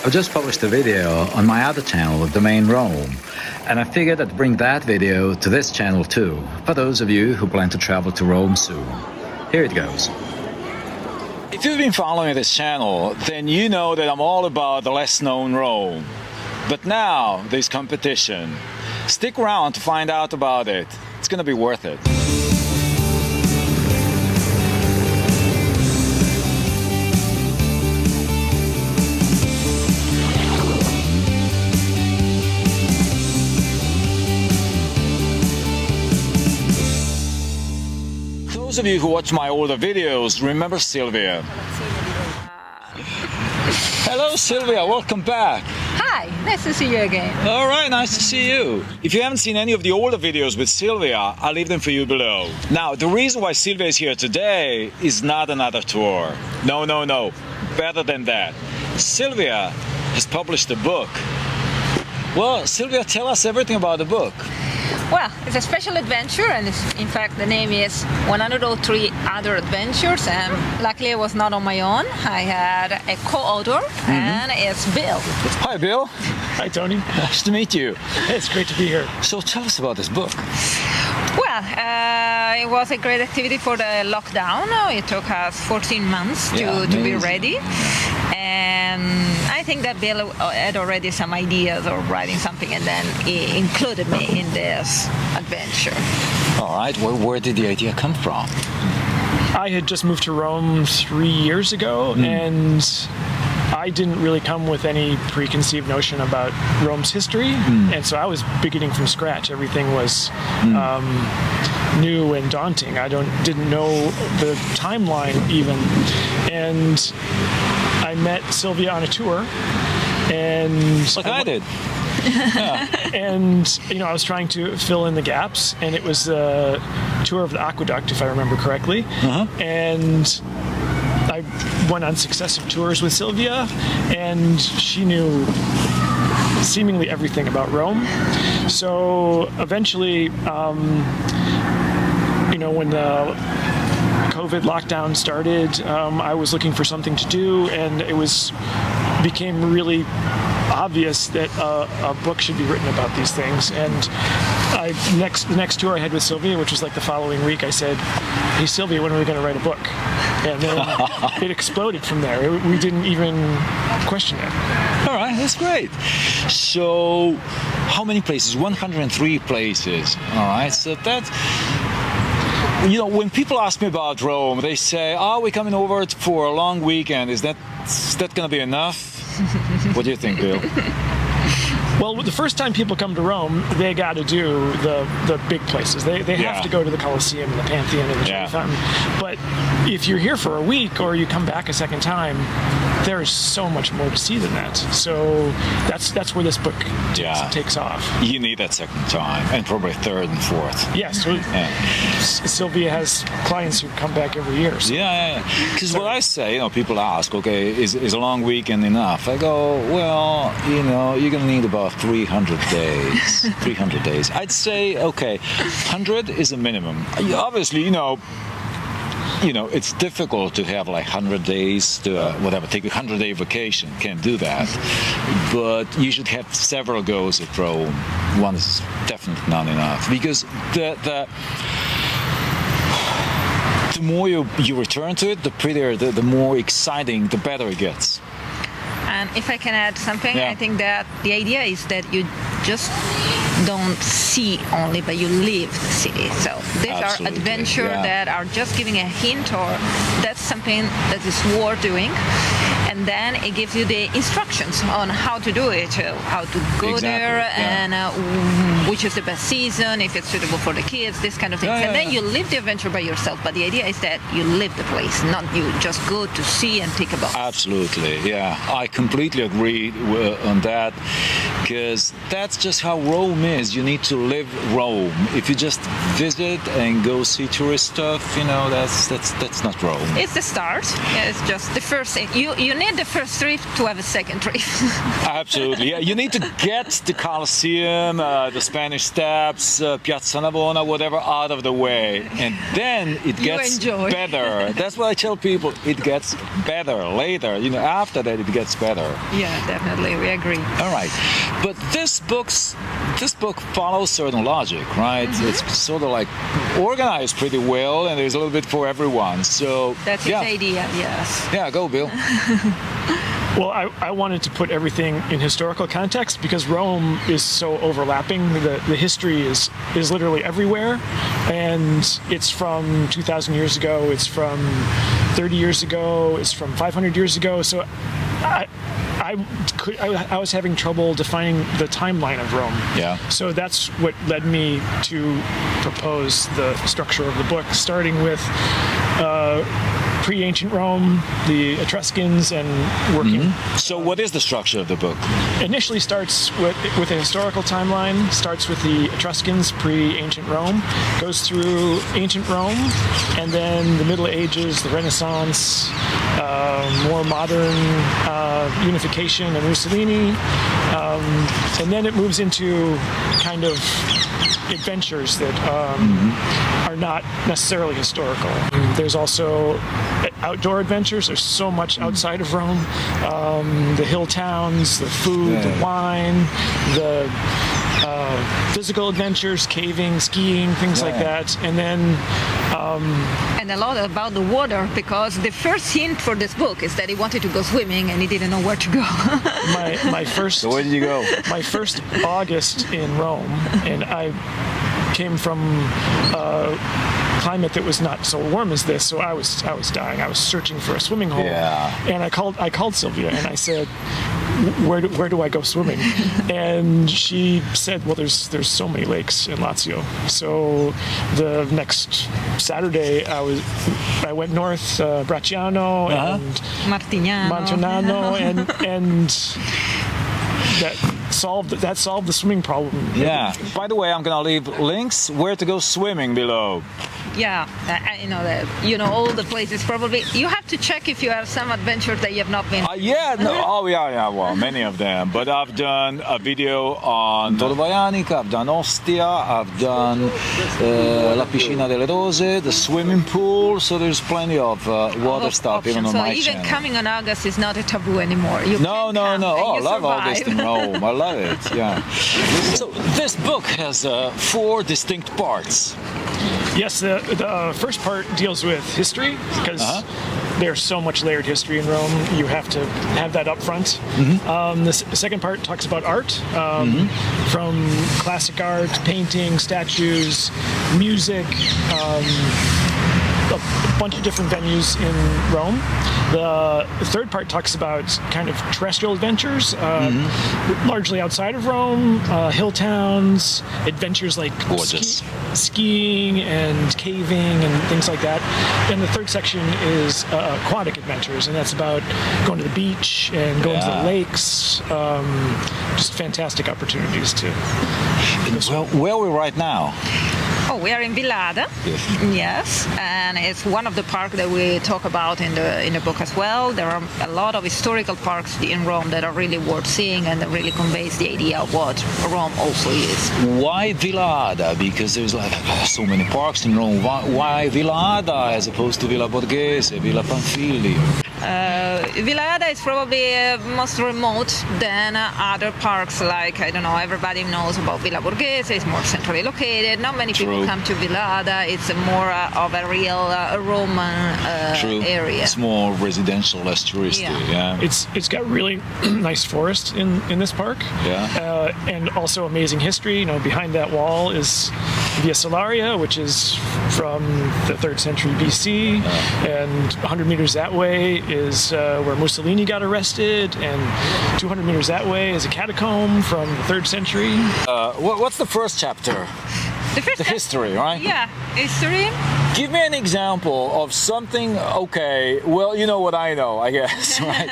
I've just published a video on my other channel, Domain Rome, and I figured I'd bring that video to this channel too, for those of you who plan to travel to Rome soon. Here it goes. If you've been following this channel, then you know that I'm all about the less known Rome. But now there's competition. Stick around to find out about it. It's gonna be worth it. Those of you who watch my older videos remember Silvia. Hello Silvia, welcome back. Hi, nice to see you again. All right, nice to see you. If you haven't seen any of the older videos with Silvia, I'll leave them for you below. Now, the reason why Silvia is here today is not another tour. No. Better than that. Silvia has published a book. Well, Silvia, tell us everything about the book. Well, it's a special adventure, and in fact the name is 103 Other Adventures, and luckily I was not on my own. I had a co-author, and it's Bill. Hi, Bill. Hi, Tony. Nice to meet you. It's great to be here. So tell us about this book. Well, it was a great activity for the lockdown. It took us 14 months to be ready. And I think that Bill had already some ideas of writing something, and then he included me in this adventure. All right, where did the idea come from? I had just moved to Rome 3 years ago, and I didn't really come with any preconceived notion about Rome's history, and so I was beginning from scratch. Everything was new and daunting. I didn't know the timeline even, and I met Silvia on a tour, and like I did. And I was trying to fill in the gaps, and it was a tour of the Aqueduct, if I remember correctly, and I went on successive tours with Silvia, and she knew seemingly everything about Rome. So eventually, when the COVID lockdown started, I was looking for something to do, and it became really obvious that a book should be written about these things. And the next tour I had with Silvia, which was like the following week, I said, "Hey Silvia, when are we going to write a book?" And then it exploded from there. We didn't even question it. All right, that's great. So, how many places? 103 places. All right, so that's... when people ask me about Rome, they say, we're coming over for a long weekend. Is that going to be enough? What do you think, Bill? Well, the first time people come to Rome, they got to do the big places. They have to go to the Colosseum and the Pantheon and the Trevi Fountain. But if you're here for a week or you come back a second time, there is so much more to see than that. So that's where this book takes off. You need that second time, and probably third and fourth. Yes. Silvia has clients who come back every year. So. Because what I say, people ask, okay, is a long weekend enough? I go, well, you're going to need about 300 days. 300 days. I'd say, okay, 100 is a minimum. Obviously, it's difficult to have like 100 days to take a 100-day vacation. Can't do that. But you should have several goes at Rome. One is definitely not enough, because the more you return to it, the prettier, the more exciting, the better it gets. And if I can add something, I think that the idea is that you just don't see only, but you live the city itself. These are adventures that are just giving a hint, or that's something that is worth doing. And then it gives you the instructions on how to do it, how to go there, and which is the best season, if it's suitable for the kids, this kind of things. And then you live the adventure by yourself, but the idea is that you live the place, not you just go to see and take a box. Absolutely, I completely agree on that, because that's just how Rome is. You need to live Rome. If you just visit and go see tourist stuff, that's not Rome. It's the start. It's just the first thing. You You need the first trip to have a second trip. Absolutely. Yeah, you need to get the Colosseum, the Spanish Steps, Piazza Navona, whatever, out of the way, and then it gets better. That's what I tell people. It gets better later. After that, it gets better. Yeah, definitely. We agree. All right, but this book follows certain logic, right? Mm-hmm. It's sort of like organized pretty well, and there's a little bit for everyone. So that's the idea. Yes. Yeah, go, Bill. Well, I wanted to put everything in historical context because Rome is so overlapping. The history is literally everywhere, and it's from 2,000 years ago, it's from 30 years ago, it's from 500 years ago. So I was having trouble defining the timeline of Rome. Yeah. So that's what led me to propose the structure of the book, starting with pre-ancient Rome, the Etruscans, and working. Mm-hmm. So what is the structure of the book? Initially starts with a historical timeline, starts with the Etruscans, pre-ancient Rome, goes through ancient Rome, and then the Middle Ages, the Renaissance, more modern unification and Mussolini, and then it moves into kind of adventures that are not necessarily historical. There's also outdoor adventures. There's so much outside of Rome. The hill towns, the food, the wine, the physical adventures, caving, skiing, things like that. And then and a lot about the water, because the first hint for this book is that he wanted to go swimming and he didn't know where to go. my first. So where did you go? My first August in Rome, and I came from climate that was not so warm as this, so I was dying. I was searching for a swimming hole, and I called Silvia and I said, where do I go swimming? And she said, well, there's so many lakes in Lazio. So the next Saturday I went north, Bracciano and Marturanum, and that solved the swimming problem. Yeah. By the way, I'm gonna leave links where to go swimming below. Yeah, I know that. All the places. Probably you have to check if you have some adventures that you have not been. Well, many of them. But I've done a video on Tivoli, I've done Ostia, I've done La Piscina delle Rose, the swimming pool. So there's plenty of water stuff even on my channel. So even coming on August is not a taboo anymore. No. Oh, I love August in Rome. I love it. Yeah. So this book has 4 distinct parts. Yes, the first part deals with history, because there's so much layered history in Rome. You have to have that up front. The second part talks about art, from classic art, painting, statues, music, a bunch of different venues in Rome. The third part talks about kind of terrestrial adventures, largely outside of Rome, hill towns, adventures like skiing and caving and things like that. And the third section is aquatic adventures, and that's about going to the beach and going to the lakes. Just fantastic opportunities to. Well, where are we right now? Oh, we are in Villada. Yes, and it's one of the parks that we talk about in the book as well. There are a lot of historical parks in Rome that are really worth seeing and that really conveys the idea of what Rome also is. Why Villada? Because there's so many parks in Rome. Why Villada as opposed to Villa Borghese, Villa Pamphili? Villada is probably most remote than other parks. Like, I don't know, everybody knows about Villa Borghese. It's more centrally located. Not many people come to Villada. It's more of a real Roman area. It's more residential, less touristy. Yeah. It's got really nice forest in this park. Yeah. And also amazing history. Behind that wall is Via Salaria, which is from the 3rd century BC, and 100 meters that way is where Mussolini got arrested, and 200 meters that way is a catacomb from the 3rd century. What's the first chapter? The history, right? Yeah, history. Give me an example of something, well, you know what I know, I guess, right?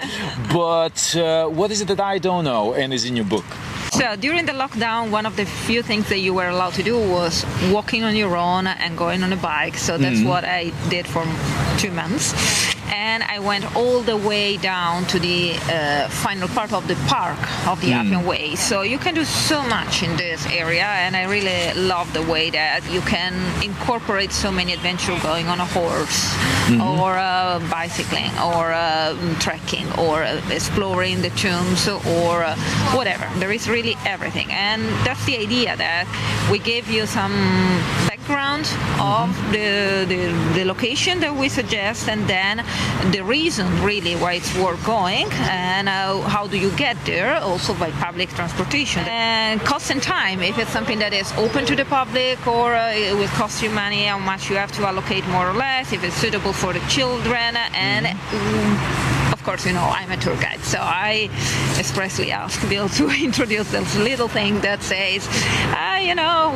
But what is it that I don't know and is in your book? So during the lockdown, one of the few things that you were allowed to do was walking on your own and going on a bike. So that's what I did for 2 months. and I went all the way down to the final part of the park of the Appian Way. So you can do so much in this area, and I really love the way that you can incorporate so many adventures going on a horse, or bicycling, or trekking, or exploring the tombs, or whatever. There is really everything, and that's the idea, that we gave you some background of the location that we suggest, and then the reason really why it's worth going, and how do you get there, also by public transportation, and cost and time, if it's something that is open to the public, or it will cost you money, how much you have to allocate more or less, if it's suitable for the children, and of course, I'm a tour guide, so I expressly ask Bill to introduce this little thing that says,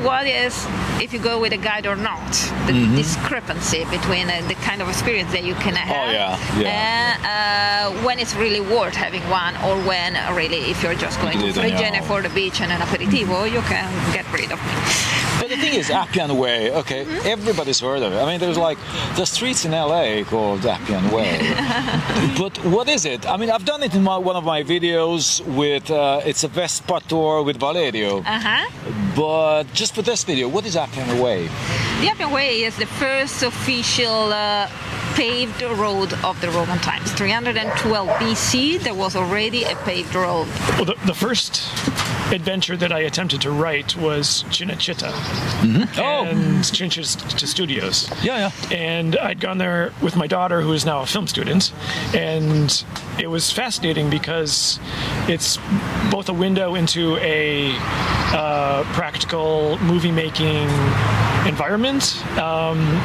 what is, if you go with a guide or not, the discrepancy between the kind of experience that you can have, and when it's really worth having one, or when really, if you're just going to Friggene for the beach and an aperitivo, you can get rid of me. But the thing is, Appian Way, okay, everybody's heard of it. I mean, there's like the streets in LA called Appian Way. But what is it? I mean, I've done it in one of my videos with, it's a Vespa tour with Valerio. But just for this video, what is Appian Way? The Appian Way is the first official paved road of the Roman times. 312 BC, there was already a paved road. Well, the first adventure that I attempted to write was Cinecittà and Cinecittà Studios. And I'd gone there with my daughter, who is now a film student, and it was fascinating because it's both a window into a practical movie-making environment.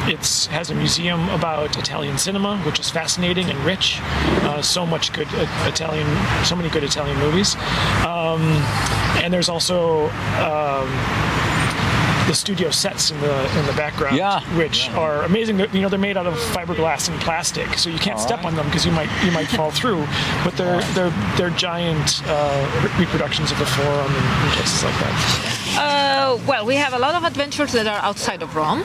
It has a museum about Italian cinema, which is fascinating and rich. So many good Italian movies. And there's also the studio sets in the background, which are amazing. They're made out of fiberglass and plastic, so you can't step on them because you might fall through. But they're giant reproductions of the Forum and places like that. Well, we have a lot of adventures that are outside of Rome,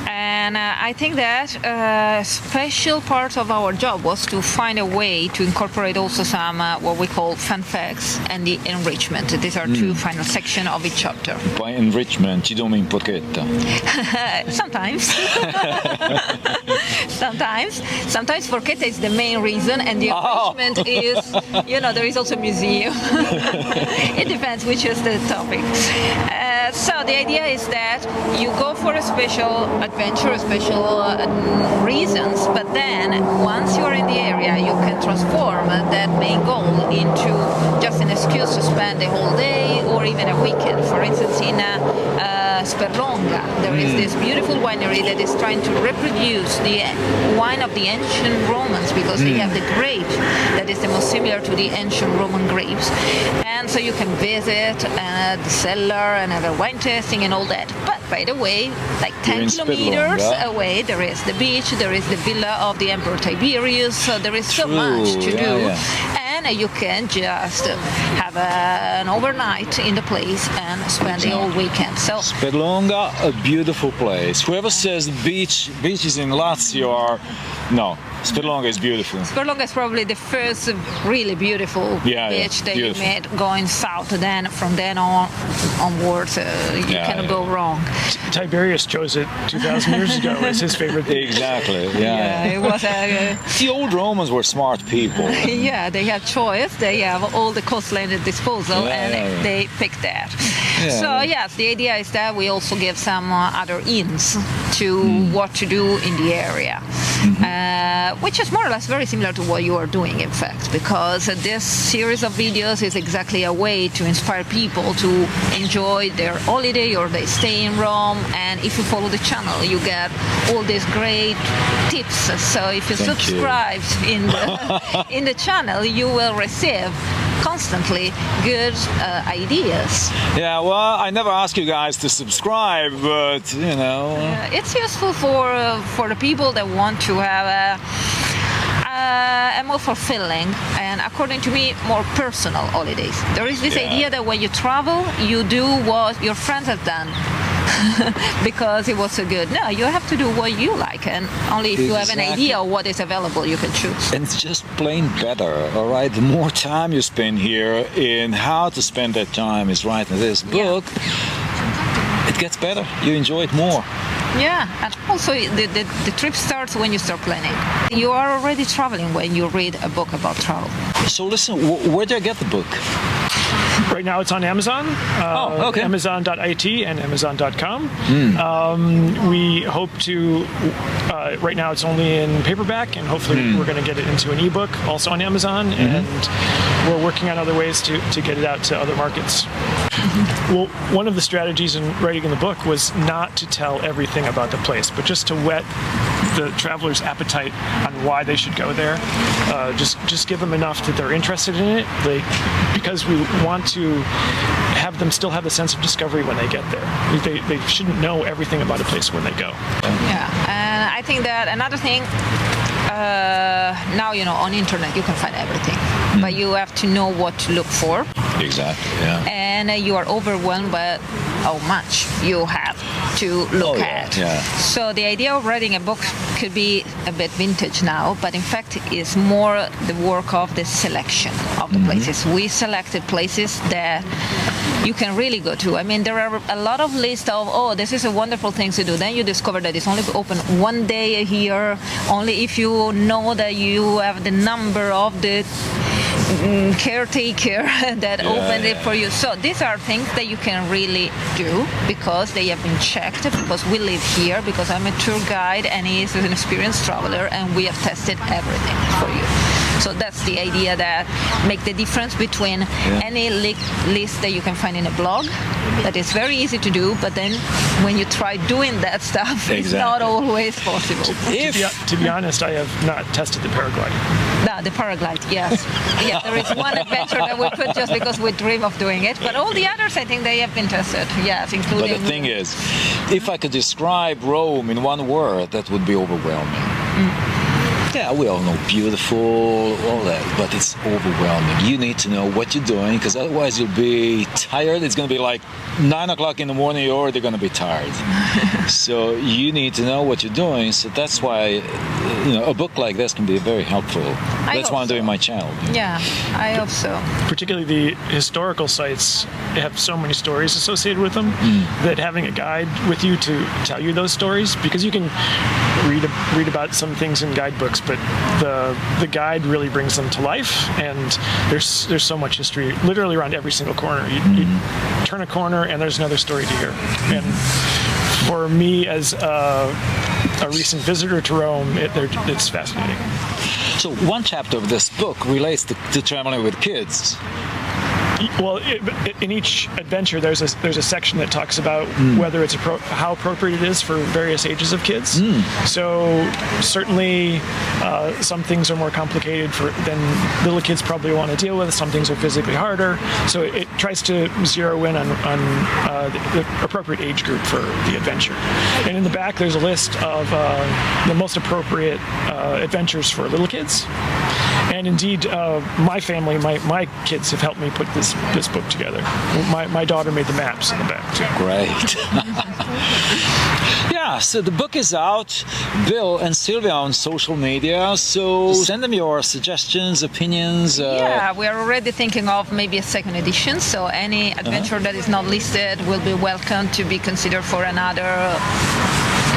and I think that a special part of our job was to find a way to incorporate also some what we call fun facts and the enrichment. These are two final sections of each chapter. By enrichment, you don't mean porchetta? Sometimes. Sometimes porchetta is the main reason, and the enrichment is, there is also a museum. It depends which is the topic. So the idea is that you go for a special adventure, special reasons, but then once you're in the area, you can transform that main goal into just an excuse to spend the whole day or even a weekend. For instance, in Sperlonga, there is this beautiful winery that is trying to reproduce the wine of the ancient Romans, because they have the grape that is the most similar to the ancient Roman grapes. And so you can visit the cellar and have a wine tasting and all that. But by the way, like 10 kilometers away, there is the beach, there is the villa of the Emperor Tiberius, so there is so much to do. And you can just have an overnight in the place and spend the whole weekend. So Sperlonga, a beautiful place. Whoever says beaches in Lazio are... No, Sperlonga is beautiful. Sperlonga is probably the first really beautiful beach that you made going south. Then from then onwards, you cannot go wrong. Tiberius chose it 2,000 years ago as his favorite beach. Exactly. It was the old Romans were smart people. They had choice. They have all the coastline at disposal, and they picked that. So yes, the idea is that we also give some other hints to what to do in the area. Which is more or less very similar to what you are doing, in fact, because this series of videos is exactly a way to inspire people to enjoy their holiday or their stay in Rome. And if you follow the channel, you get all these great tips. So if you subscribe in the channel, you will receive constantly good ideas. Yeah, well, I never ask you guys to subscribe, but it's useful for the people that want to have a more fulfilling and, according to me, more personal holidays. There is this idea that when you travel, you do what your friends have done. because it was so good. No, you have to do what you like, and only if you have an idea of what is available, you can choose. And it's just plain better, all right? The more time you spend here in how to spend that time is writing this book, it gets better. You enjoy it more. Yeah, and also the trip starts when you start planning. You are already traveling when you read a book about travel. So listen, where do I get the book? Right now it's on Amazon, okay. Amazon.it and Amazon.com. We hope to, right now it's only in paperback, and hopefully we're going to get it into an ebook also on Amazon, and we're working on other ways to get it out to other markets. Well, one of the strategies in writing the book was not to tell everything about the place, but just to whet the traveler's appetite on why they should go there. Just give them enough that they're interested in it, because we want to have them still have the sense of discovery when they get there. They shouldn't know everything about a place when they go. Yeah, and I think that another thing, now, on internet you can find everything, but you have to know what to look for. Exactly, yeah. And you are overwhelmed by how much you have to look at. Yeah. So the idea of writing a book could be a bit vintage now, but in fact it's more the work of the selection of the places. We selected places that you can really go to. I mean, there are a lot of lists of, this is a wonderful thing to do. Then you discover that it's only open one day a year, only if you know that you have the number of the caretaker that opened it for you. So these are things that you can really do because they have been checked, because we live here, because I'm a tour guide and he is an experienced traveler, and we have tested everything for you. So that's the idea that make the difference between any list that you can find in a blog that is very easy to do, but then when you try doing that stuff, it's not always possible. To be honest, I have not tested the paragliding. No, the paraglide, yes. Yeah, there is one adventure that we put just because we dream of doing it, but all the others, I think they have been tested, yes, including... But the thing is, if I could describe Rome in one word, that would be overwhelming. Yeah, we all know beautiful, all that, but it's overwhelming. You need to know what you're doing, because otherwise you'll be tired. It's going to be like 9 o'clock in the morning, you're already going to be tired. So you need to know what you're doing. So that's why, a book like this can be very helpful. That's why I'm doing my channel. Yeah, I hope so. Particularly the historical sites have so many stories associated with them that having a guide with you to tell you those stories, because you can read about some things in guidebooks, but the guide really brings them to life, and there's so much history literally around every single corner. You turn a corner and there's another story to hear. And for me as a recent visitor to Rome, it's fascinating. So one chapter of this book relates to traveling with kids. Well, in each adventure, there's a section that talks about whether it's how appropriate it is for various ages of kids. So certainly, some things are more complicated than little kids probably want to deal with. Some things are physically harder. So it tries to zero in on the appropriate age group for the adventure. And in the back, there's a list of the most appropriate adventures for little kids. And indeed, my family, my kids have helped me put this book together. My daughter made the maps in the back too. Great. Yeah, so the book is out, Bill and Silvia on social media, so send them your suggestions, opinions. Yeah, we are already thinking of maybe a second edition, so any adventure that is not listed will be welcome to be considered for another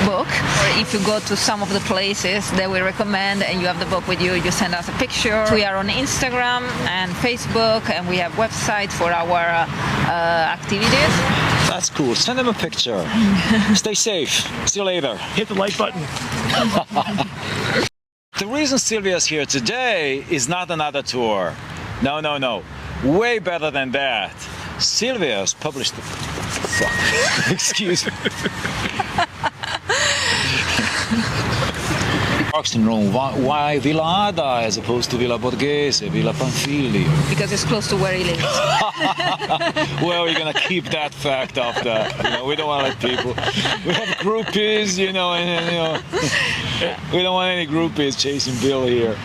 book. Or if you go to some of the places that we recommend and you have the book with you, you send us a picture. We are on Instagram and Facebook, and we have website for our activities. That's cool. Send them a picture. Stay safe. See you later. Hit the like button. The reason Silvia's here today is not another tour. No. Way better than that. Silvia's published... Fuck. Excuse me. Parks in Rome. Why Villa Ada as opposed to Villa Borghese, Villa Pamphilio? Because it's close to where he lives. Well, we're gonna keep that fact off that. We don't want to let people. We have groupies, we don't want any groupies chasing Bill here.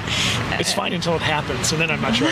It's fine until it happens, and then I'm not sure.